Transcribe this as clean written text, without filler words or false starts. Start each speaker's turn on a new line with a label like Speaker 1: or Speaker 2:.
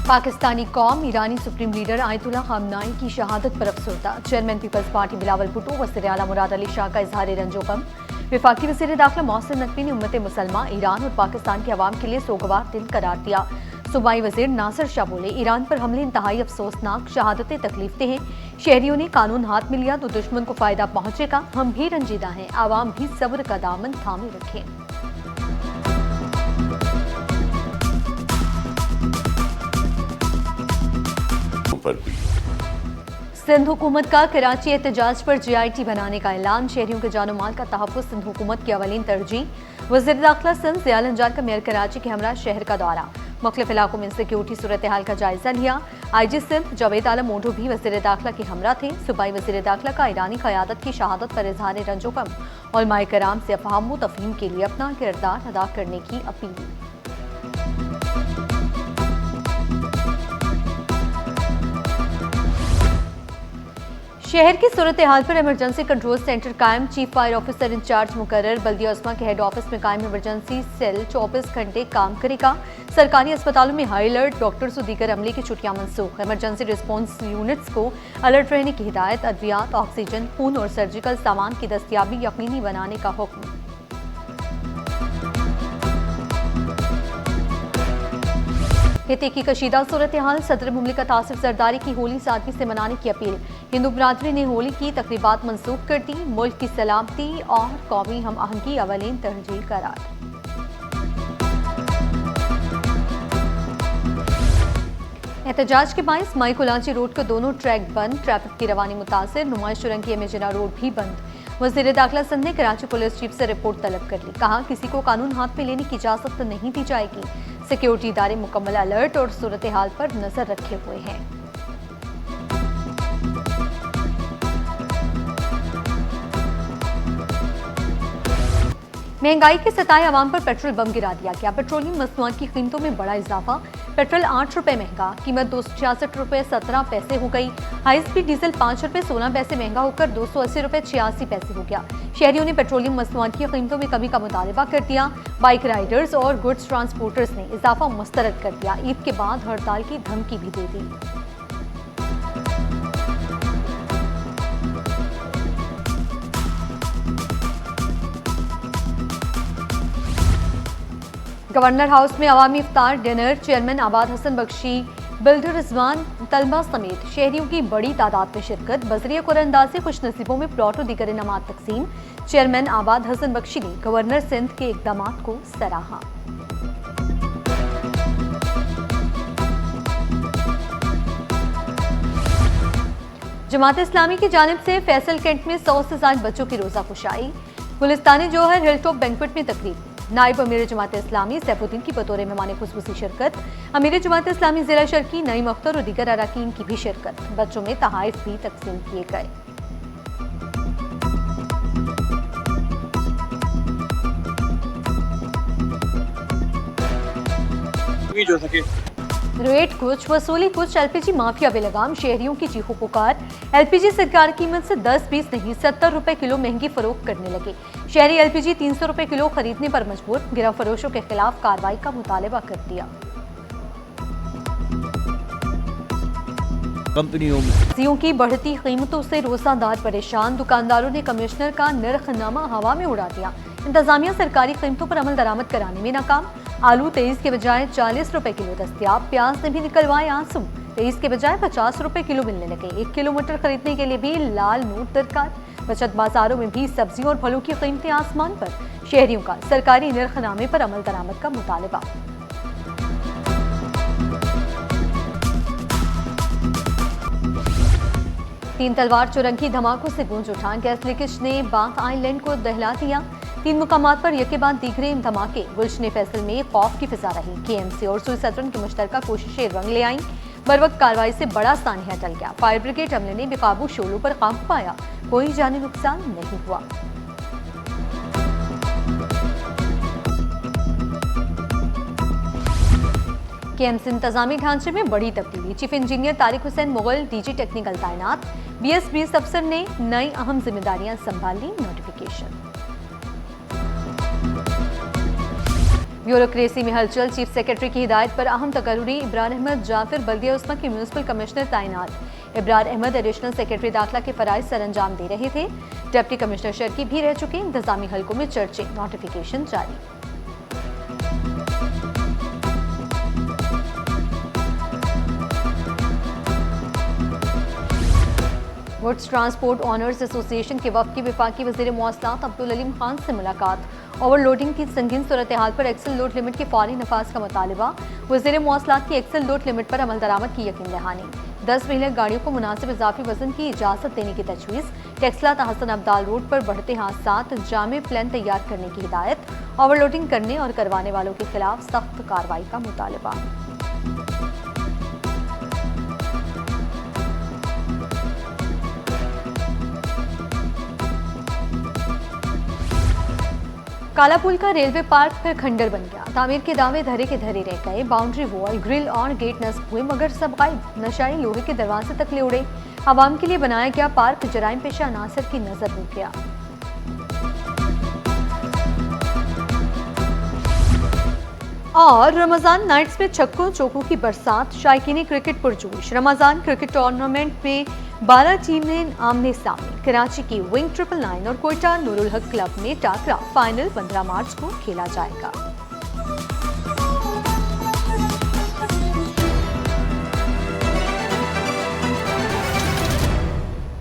Speaker 1: पाकिस्तानी कौम ईरानी supreme leader Ayatollah Khamenei की शहादत पर अफसरदा। Chairman Peoples Party Bilawal Bhutto वज़ीर आला मुराद अली शाह का इजहार रंजो गम। वफाकी वज़ीर दाखिला मोहसिन नकवी ने उम्मत मुसलमा, ईरान और पाकिस्तान के अवाम के लिए सोगवार दिन करार दिया। सूबाई वज़ीर नासिर शाह बोले, ईरान पर हमले इंतहाई अफसोसनाक, शहादतें तकलीफ हैं। शहरियों ने कानून हाथ में लिया तो दुश्मन को फायदा पहुंचेगा। हम भी रंजीदा हैं, आवाम भी सब्र का दामन थामे रखें। सिंध हुकूमत का कराची एहतजाज पर GIT बनाने का ऐलान। शहरियों के जानो माल का तहफ़्फ़ुज़ सिंध हुकूमत की अवलीन तरजीह। वज़ीर दाखिला सिंध ज़ियाल अंजार का मेयर कराची के हमरा शहर का दौरा। मुख्तलिफ इलाकों में सिक्योरिटी सूरत हाल का जायजा लिया। IG सिंध जावेद आलम ओढो भी वज़ीर दाखिला के हमरा थे। सूबाई वज़ीर दाखिला का ईरानी क़यादत की शहादत पर इज़हार रंजो गम। उलमाए कराम से अफ़हाम व तफ़हीम के लिए अपना किरदार अदा करने की अपील। शहर की सूरत हाल पर इमरजेंसी कंट्रोल सेंटर कायम। चीफ फायर ऑफिसर इंचार्ज मुकर्रर। बल्दिया उस्मा के हेड ऑफिस में कायम इमरजेंसी सेल 24 घंटे काम करेगा। सरकारी अस्पतालों में हाई अलर्ट, डॉक्टर्स और दीगर अमले की छुट्टियां मनसूख। इमरजेंसी रिस्पॉन्स यूनिट्स को अलर्ट रहने की हिदायत। अद्वियात, ऑक्सीजन, खून और सर्जिकल सामान की दस्तियाबी यकीनी बनाने का हुक्म। हिते की कशीदा सूरत हाल। सदर मुमलिकत आसिफ जरदारी की होली सादगी से मनाने की अपील। हिंदू बरादरी ने होली की तकरीबात मनसूख कर दी। मुल्क की सलामती और कौमी हम आहंगी अवलीन तरजीह करार। एहतजाज के बायस माई कुलांची रोड के दोनों ट्रैक बंद। ट्रैफिक की रवानी मुतासिर। नुमाइश चुरंगी एमेजिना रोड भी बंद। वज़ीर दाखिला सिंध ने कराची पुलिस चीफ से रिपोर्ट तलब कर ली। कहा, किसी को कानून हाथ में लेने की इजाजत नहीं दी जाएगी। सिक्योरिटी इदारे मुकम्मल अलर्ट और सूरत हाल पर नजर रखे हुए हैं। महंगाई के सताए अवाम पर पेट्रोल बम गिरा दिया गया। पेट्रोलियम मसनूआत की कीमतों में बड़ा इजाफा। पेट्रोल 8 रुपए महंगा, कीमत 266 रुपए 17 पैसे हो गई। हाई स्पीड डीजल 5 रुपए 16 पैसे महंगा होकर 280 रुपए 86 पैसे हो गया। शहरियों ने पेट्रोलियम मसनूआत की कीमतों में कमी का मुतालबा कर दिया। बाइक राइडर्स और गुड्स ट्रांसपोर्टर्स ने इजाफा मुस्तरद कर दिया। ईद के बाद हड़ताल की धमकी भी दे दी। गवर्नर हाउस में अवामी इफ्तार डिनर। चेयरमैन आबाद हसन बख्शी, बिल्डर रिजवान तलबा समेत शहरियों की बड़ी तादाद में शिरकत। बजरिया कुरअंदाज़ी खुश नसीबों में प्लॉट और दीगर इनामात तकसीम। चेयरमैन आबाद हसन बख्शी ने गवर्नर सिंध के इकदाम को सराहा। जमात इस्लामी की जानिब से फैसल कैंट में 100 से ज्यादा बच्चों की रोजा खुशाई। गुलिस्तानी जौहर हिलटॉप बैंक्वेट में तकरीब। नायब अमीर जमात इस्लामी सैफुद्दीन की बतौर मेहमान खुसूसी शिरकत। अमीर जमात इस्लामी जिला शर्की नईम अख्तर और दीगर अरकान की भी शिरकत। बच्चों में तहाइफ भी तकसीम किए गए। रेट कुछ वसूली कुछ। LPG माफिया बेलगाम। शहरियों की चीखो पुकार। LPG सरकार कीमत से 10-20 नहीं 70 रुपए किलो महंगी फरोख्त करने लगे। शहरी LPG 300 रुपए किलो खरीदने पर मजबूर। गिरफ्तार फरोशों के खिलाफ कार्रवाई का मुतालबा कर दिया। कंपनियों की बढ़ती कीमतों से रोजादार परेशान। दुकानदारों ने कमिश्नर का नरखनामा हवा में उड़ा दिया। इंतजामिया सरकारी कीमतों पर अमल दरामद कराने में नाकाम। आलू 23 के बजाय 40 रुपए किलो दस्तियाब। प्याज ने भी निकलवाए आंसू। 23 के बजाय 50 रुपए किलो मिलने लगे। 1 किलो मटर खरीदने के लिए भी लाल नोट दरकार। बचत बाजारों में भी सब्जियों और फलों की कीमतें आसमान पर। शहरियों का सरकारी नरखनामे पर अमल दरामद का मुतालबा। तीन तलवार चुरंगी धमाकों से गूंज उठा। गैस लीकेज ने बाथ आइलैंड को दहला दिया। 3 मुकामात पर यके बाद दीगरे धमाके। गुलशन फैसल में खौफ की फिजा रही। KMC और सुई सदरन की मुश्तरका कोशिशें रंग ले आईं। बरवक्त कार्रवाई से बड़ा सानिया टल गया। फायर ब्रिगेड अमले ने बेकाबू शोलों पर काबू पाया। कोई जानी नुकसान नहीं हुआ। KMC इंतजामी ढांचे में बड़ी तब्दीली। Chief engineer Tariq Hussain Mughal DG technical तैनात। BS अफसर ने नई अहम जिम्मेदारियां संभाली। नोटिफिकेशन। ब्यूरोक्रेसी में हलचल, चीफ सेक्रेटरी की हिदायत पर अहम तकर्री इब्रार अहमद जाफिर बल्दिया उस्मा के म्यूनिसिपल कमिश्नर तैनात। इब्रार अहमद एडिशनल सेक्रेटरी दाखिला के फराइज सर अंजाम दे रहे थे। डिप्टी कमिश्नर शर्की भी रह चुके। इंतजामी हलकों में चर्चे, नोटिफिकेशन जारी। गुड्स ट्रांसपोर्ट ऑनर्स एसोसिएशन के वफ़द की वफाकी वज़ीर मौसलात अब्दुल अलीम खान से मुलाकात। ओवरलोडिंग की संगीन सूरत हाल पर एक्सल लोड लिमिट के फौरी नफाज का मुतालबा। वज़ीर मौसलात की एक्सल लोड लिमिट पर अमल दरामद की यकीन दहानी। 10 व्हीलर गाड़ियों को मुनासिब इजाफी वजन की इजाज़त देने की तजवीज़। टेक्सला तहसन अब्दाल रोड पर बढ़ते हादसात जामे प्लान तैयार करने की हिदायत। ओवरलोडिंग करने और करवाने वालों के खिलाफ सख्त कार्रवाई का मुतालबा। कालापुल का रेलवे पार्क फिर खंडर बन गया। तामीर के दावे धरे के धरे रह गए। बाउंड्री वॉल, ग्रिल और गेट नस्ब हुए, मगर सब गायब। नशाई लोहे के दरवाजे तक ले उड़े। आवाम के लिए बनाया गया पार्क जराइम पेशा अनासर की नजर हो गया। और रमजान नाइट्स में छक्कों चौकों की बरसात, शायकीन क्रिकेट पुरजोश। रमजान क्रिकेट टूर्नामेंट में 12 टीमें आमने सामने। कराची की विंग 999 और कोयटा नूरुल हक क्लब में टाकरा। फाइनल 15 मार्च को खेला जाएगा।